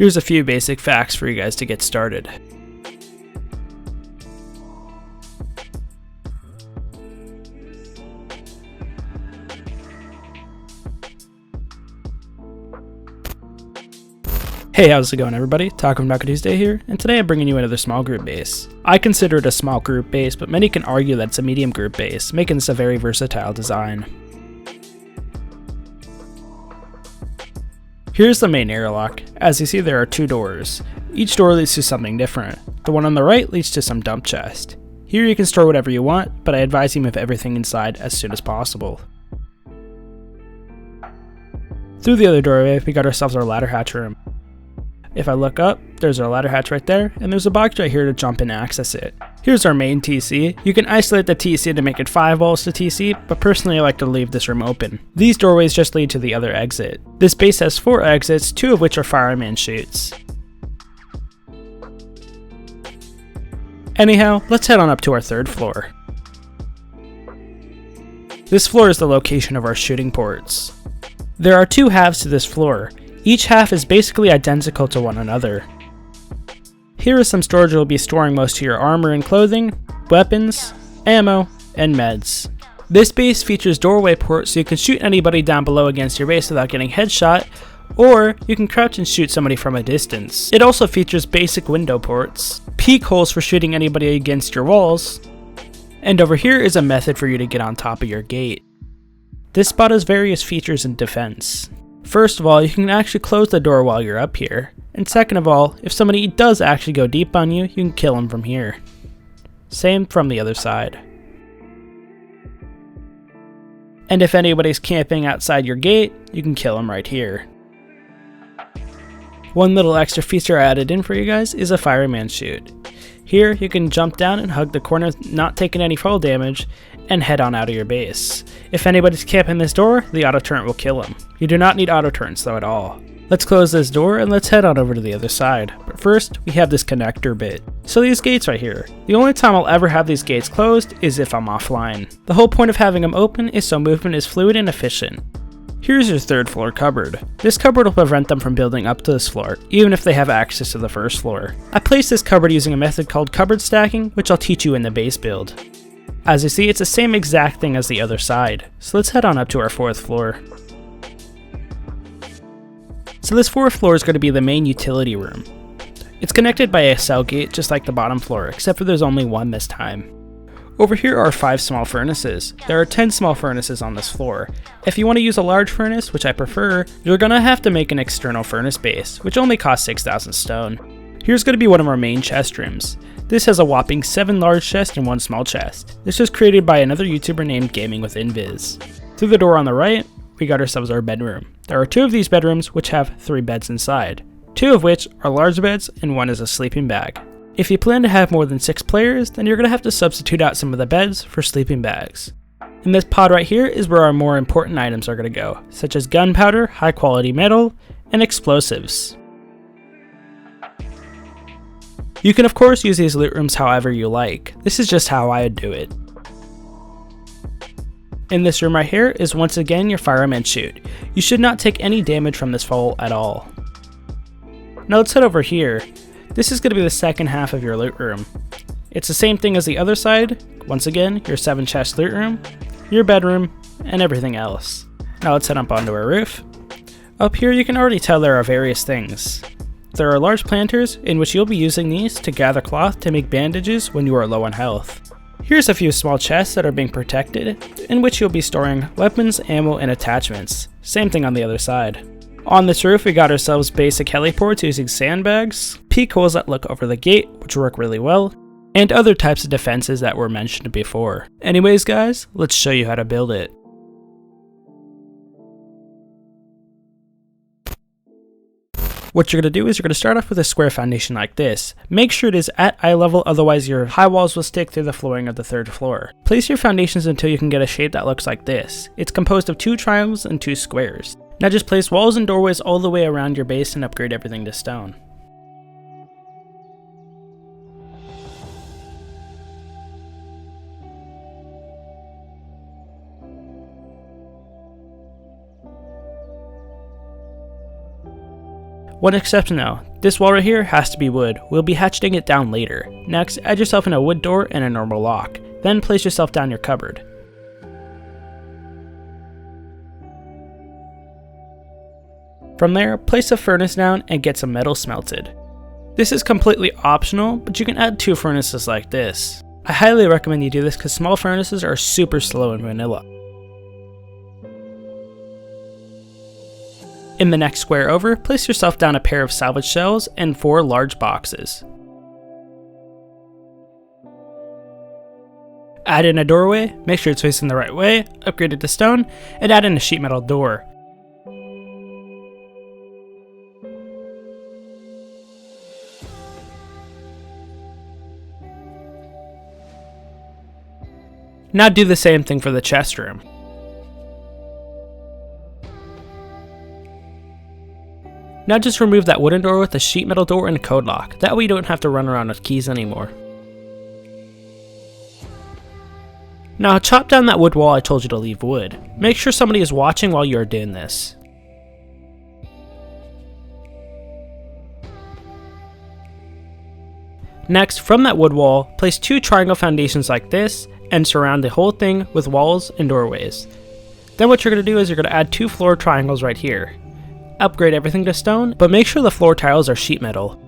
Here's a few basic facts for you guys to get started. Hey, how's it going everybody? Taco Tuesday here, and today I'm bringing you another small group base. I consider it a small group base, but many can argue that it's a medium group base, making this a very versatile design. Here's the main airlock. As you see, there are two doors. Each door leads to something different. The one on the right leads to some dump chest. Here you can store whatever you want, but I advise you move everything inside as soon as possible. Through the other doorway, we got ourselves our ladder hatch room. If I look up, there's our ladder hatch right there, and there's a box right here to jump in and access it. Here's our main TC. You can isolate the TC to make it 5 walls to TC, but personally I like to leave this room open. These doorways just lead to the other exit. This base has 4 exits, 2 of which are fireman chutes. Anyhow, let's head on up to our 3rd floor. This floor is the location of our shooting ports. There are 2 halves to this floor. Each half is basically identical to one another. Here is some storage you'll be storing most of your armor and clothing, weapons, ammo, and meds. This base features doorway ports so you can shoot anybody down below against your base without getting headshot, or you can crouch and shoot somebody from a distance. It also features basic window ports, peek holes for shooting anybody against your walls, and over here is a method for you to get on top of your gate. This spot has various features in defense. First of all, you can actually close the door while you're up here, and second of all, if somebody does actually go deep on you, you can kill them from here. Same from the other side. And if anybody's camping outside your gate, you can kill them right here. One little extra feature I added in for you guys is a fireman chute. Here you can jump down and hug the corner, not taking any fall damage, and head on out of your base. If anybody's camping this door, the auto turret will kill them. You do not need auto turrets though at all. Let's close this door and let's head on over to the other side. But first, we have this connector bit. So these gates right here. The only time I'll ever have these gates closed is if I'm offline. The whole point of having them open is so movement is fluid and efficient. Here's your 3rd floor cupboard. This cupboard will prevent them from building up to this floor, even if they have access to the 1st floor. I placed this cupboard using a method called cupboard stacking, which I'll teach you in the base build. As you see, it's the same exact thing as the other side. So let's head on up to our 4th floor. So this 4th floor is going to be the main utility room. It's connected by a cell gate just like the bottom floor, except for there's only one this time. Over here are 5 small furnaces. There are 10 small furnaces on this floor. If you want to use a large furnace, which I prefer, you're going to have to make an external furnace base, which only costs 6,000 stone. Here's going to be one of our main chest rooms. This has a whopping 7 large chests and 1 small chest. This was created by another YouTuber named Gaming with Invis. Through the door on the right, we got ourselves our bedroom. There are 2 of these bedrooms which have 3 beds inside, 2 of which are large beds and 1 is a sleeping bag. If you plan to have more than 6 players, then you're going to have to substitute out some of the beds for sleeping bags. And this pod right here is where our more important items are going to go, such as gunpowder, high quality metal, and explosives. You can of course use these loot rooms however you like. This is just how I would do it. In this room right here is once again your fireman chute. You should not take any damage from this fall at all. Now let's head over here. This is going to be the second half of your loot room. It's the same thing as the other side. Once again, your 7 chest loot room, your bedroom, and everything else. Now let's head up onto our roof. Up here you can already tell there are various things. There are large planters in which you'll be using these to gather cloth to make bandages when you are low on health. Here's a few small chests that are being protected, in which you'll be storing weapons, ammo, and attachments. Same thing on the other side. On this roof we got ourselves basic heliports using sandbags, peek holes that look over the gate, which work really well, and other types of defenses that were mentioned before. Anyways guys, let's show you how to build it. What you're going to do is you're going to start off with a square foundation like this. Make sure it is at eye level, otherwise your high walls will stick through the flooring of the 3rd floor. Place your foundations until you can get a shape that looks like this. It's composed of 2 triangles and 2 squares. Now just place walls and doorways all the way around your base and upgrade everything to stone. One exception though, This wall right here has to be wood. We'll be hatcheting it down later. Next, add yourself in a wood door and a normal lock. Then place yourself down your cupboard. From there, place a furnace down and get some metal smelted. This is completely optional, but you can add 2 furnaces like this. I highly recommend you do this because small furnaces are super slow in vanilla. In the next square over, place yourself down a pair of salvage shells and 4 large boxes. Add in a doorway, make sure it's facing the right way, upgrade it to stone, and add in a sheet metal door. Now do the same thing for the chest room. Now just remove that wooden door with a sheet metal door and a code lock. That way you don't have to run around with keys anymore. Now chop down that wood wall I told you to leave wood. Make sure somebody is watching while you are doing this. Next, from that wood wall, place 2 triangle foundations like this and surround the whole thing with walls and doorways. Then what you're going to do is you're going to add 2 floor triangles right here. Upgrade everything to stone, but make sure the floor tiles are sheet metal.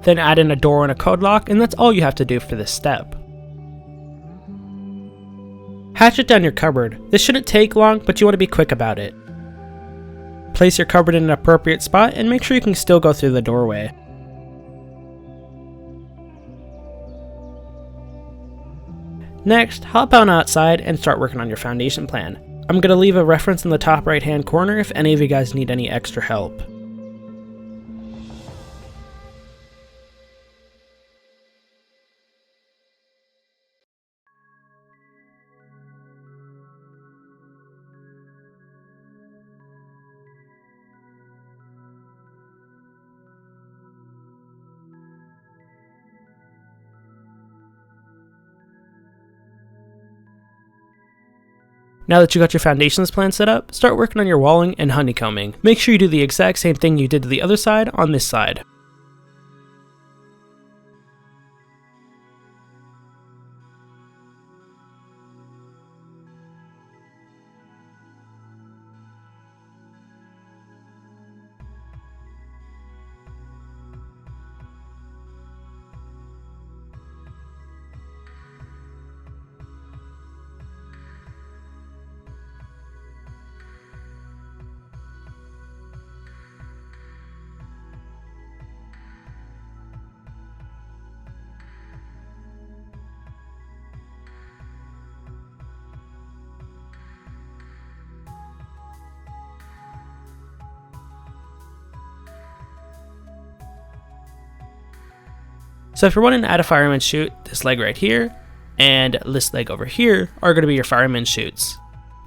Then add in a door and a code lock, and that's all you have to do for this step. Hatchet down your cupboard. This shouldn't take long, but you want to be quick about it. Place your cupboard in an appropriate spot and make sure you can still go through the doorway. Next, hop on outside and start working on your foundation plan. I'm going to leave a reference in the top right hand corner if any of you guys need any extra help. Now that you got your foundations plan set up, start working on your walling and honeycombing. Make sure you do the exact same thing you did to the other side on this side. So if you're wanting to add a fireman chute, this leg right here and this leg over here are going to be your fireman chutes.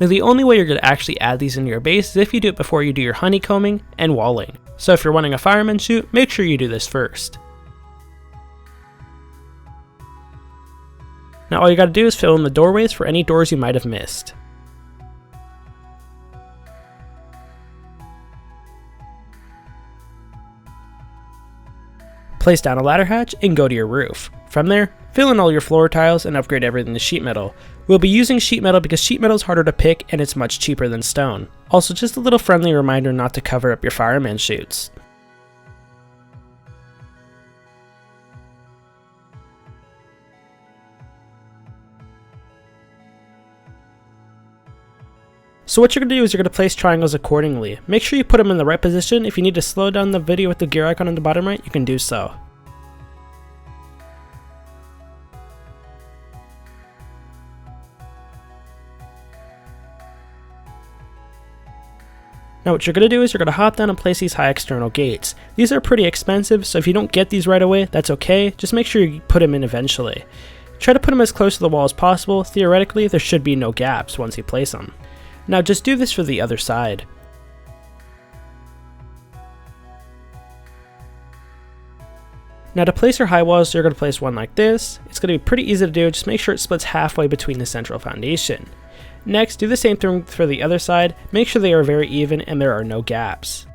Now the only way you're going to actually add these into your base is if you do it before you do your honeycombing and walling. So if you're wanting a fireman chute, make sure you do this first. Now all you got to do is fill in the doorways for any doors you might have missed. Place down a ladder hatch and go to your roof. From there, fill in all your floor tiles and upgrade everything to sheet metal. We'll be using sheet metal because sheet metal is harder to pick and it's much cheaper than stone. Also, just a little friendly reminder not to cover up your fireman chutes. So what you're going to do is you're going to place triangles accordingly. Make sure you put them in the right position. If you need to slow down the video with the gear icon on the bottom right, you can do so. Now what you're going to do is you're going to hop down and place these high external gates. These are pretty expensive, so if you don't get these right away, that's okay. Just make sure you put them in eventually. Try to put them as close to the wall as possible. Theoretically, there should be no gaps once you place them. Now just do this for the other side. Now to place your high walls, you're going to place one like this. It's going to be pretty easy to do, just make sure it splits halfway between the central foundation. Next, do the same thing for the other side. Make sure they are very even and there are no gaps.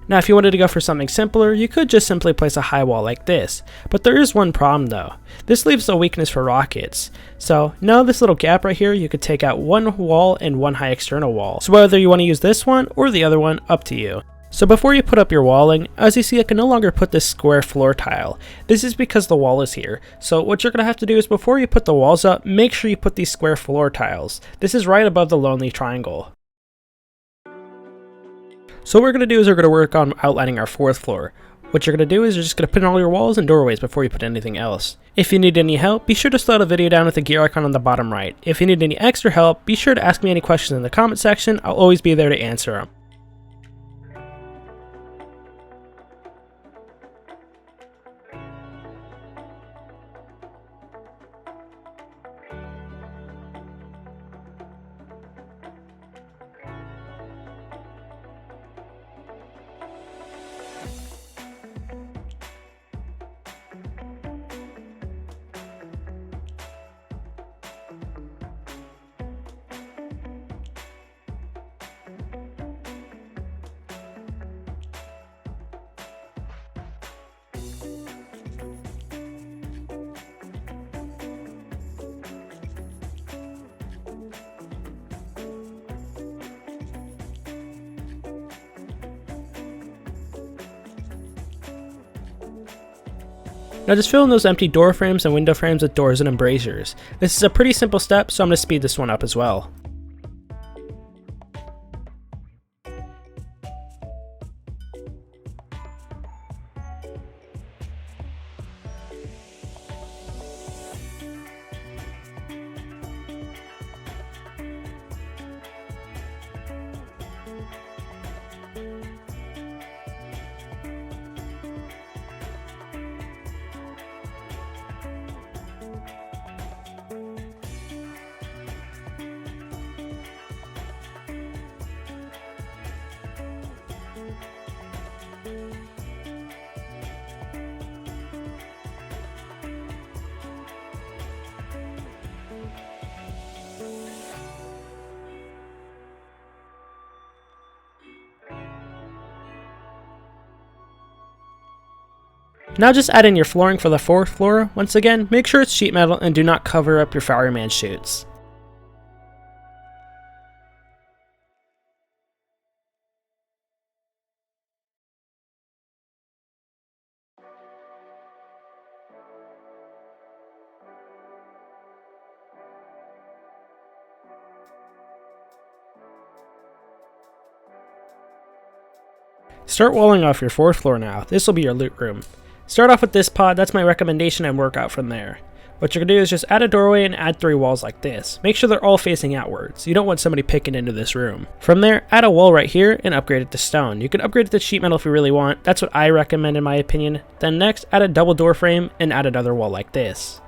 Now if you wanted to go for something simpler, you could just simply place a high wall like this, but there is one problem though. This leaves a weakness for rockets. So now this little gap right here, you could take out one wall and one high external wall. So whether you want to use this one or the other one, up to you. So before you put up your walling, as you see I can no longer put this square floor tile. This is because the wall is here. So what you're going to have to do is before you put the walls up, make sure you put these square floor tiles. This is right above the lonely triangle. So what we're going to do is we're going to work on outlining our 4th floor. What you're going to do is you're just going to put in all your walls and doorways before you put anything else. If you need any help, be sure to slow the video down with the gear icon on the bottom right. If you need any extra help, be sure to ask me any questions in the comment section. I'll always be there to answer them. Now just fill in those empty door frames and window frames with doors and embrasures. This is a pretty simple step, so I'm going to speed this one up as well. Now just add in your flooring for the 4th floor. Once again, make sure it's sheet metal and do not cover up your fireman chutes. Start walling off your 4th floor now. This will be your loot room. Start off with this pod, that's my recommendation, and work out from there. What you're going to do is just add a doorway and add 3 walls like this. Make sure they're all facing outwards. You don't want somebody picking into this room. From there, add a wall right here and upgrade it to stone. You can upgrade it to sheet metal if you really want. That's what I recommend in my opinion. Then next, add a double door frame and add another wall like this.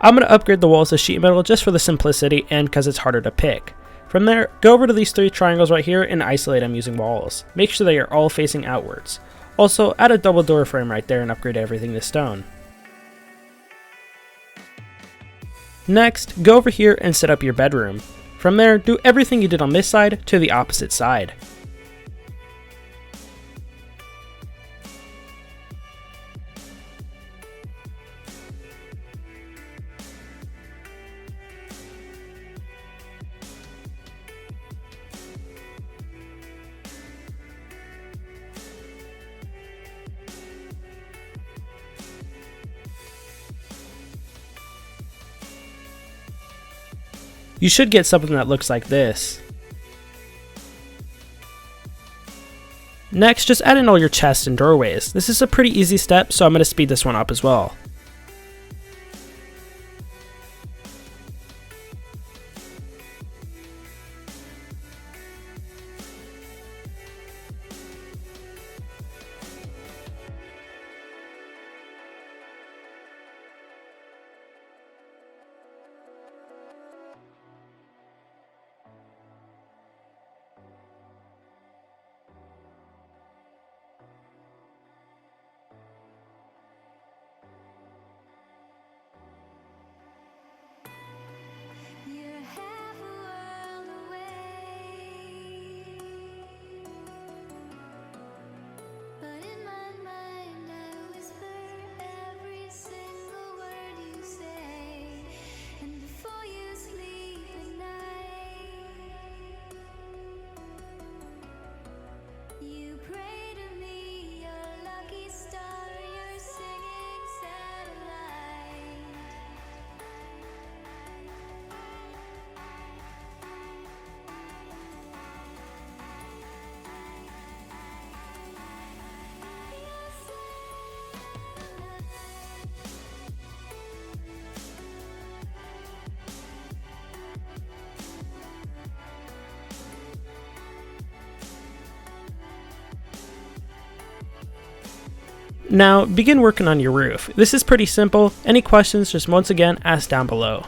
I'm going to upgrade the walls to sheet metal just for the simplicity and because it's harder to pick. From there, go over to these 3 triangles right here and isolate them using walls. Make sure they are all facing outwards. Also, add a double door frame right there and upgrade everything to stone. Next, go over here and set up your bedroom. From there, do everything you did on this side to the opposite side. You should get something that looks like this. Next, just add in all your chests and doorways. This is a pretty easy step, so I'm going to speed this one up as well. Now begin working on your roof. This is pretty simple. Any questions, just once again ask down below.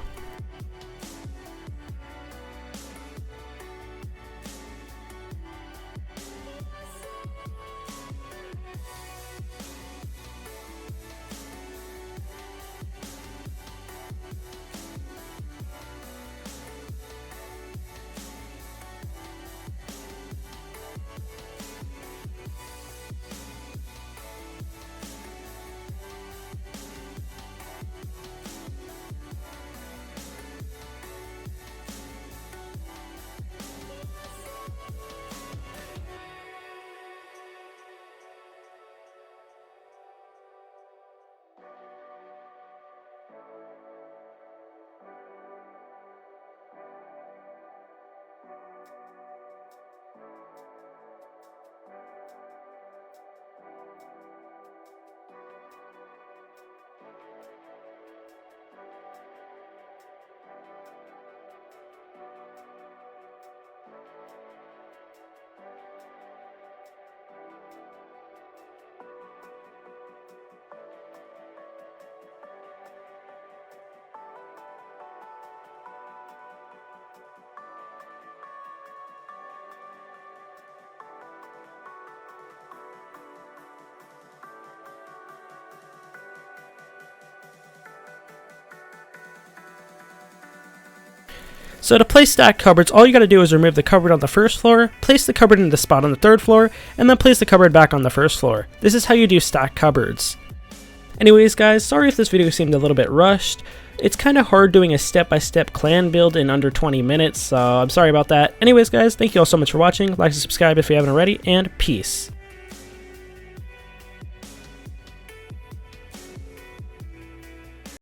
So to place stacked cupboards, all you gotta do is remove the cupboard on the first floor, place the cupboard in the spot on the third floor, and then place the cupboard back on the first floor. This is how you do stacked cupboards. Anyways guys, sorry if this video seemed a little bit rushed. It's kinda hard doing a step-by-step clan build in under 20 minutes, so I'm sorry about that. Anyways guys, thank you all so much for watching. Like and subscribe if you haven't already, and peace.